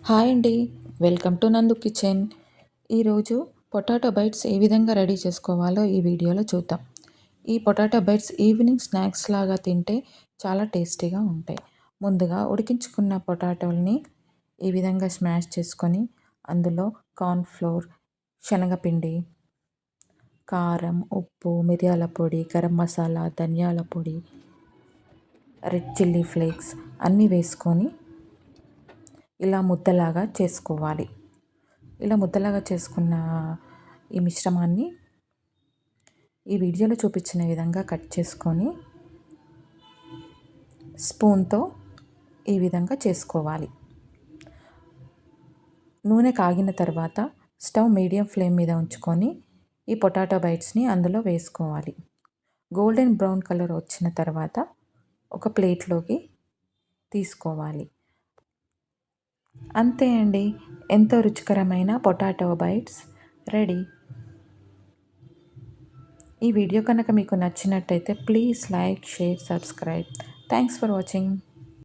Hi అండి. Welcome to నందు kitchen. ఈరోజు పొటాటో బైట్స్ ఏ విధంగా రెడీ చేసుకోవాలో ఈ వీడియోలో చూద్దాం. ఈ పొటాటో బైట్స్ ఈవినింగ్ స్నాక్స్ లాగా తింటే చాలా టేస్టీగా ఉంటాయి. ముందుగా ఉడికించుకున్న పొటాటోల్ని ఈ విధంగా స్మాష్ చేసుకొని అందులో కార్న్ ఫ్లోర్, శనగపిండి, కారం, ఉప్పు, మిరియాల పొడి, గరం మసాలా, ధనియాల పొడి, రెడ్ చిల్లీ ఫ్లేక్స్ అన్నీ వేసుకొని ఇలా ముద్దలాగా చేసుకోవాలి. ఇలా ముద్దలాగా చేసుకున్న ఈ మిశ్రమాన్ని ఈ వీడియోలో చూపించిన విధంగా కట్ చేసుకొని స్పూన్తో ఈ విధంగా చేసుకోవాలి. నూనె కాగిన తర్వాత స్టవ్ మీడియం ఫ్లేమ్ మీద ఉంచుకొని ఈ పొటాటో బైట్స్ని అందులో వేసుకోవాలి. గోల్డెన్ బ్రౌన్ కలర్ వచ్చిన తర్వాత ఒక ప్లేట్లోకి తీసుకోవాలి. అంతే అండి, ఎంతో రుచికరమైన పొటాటో బైట్స్ రెడీ. ఈ వీడియో కనుక మీకు నచ్చినట్టయితే please like, share, subscribe. Thanks for watching.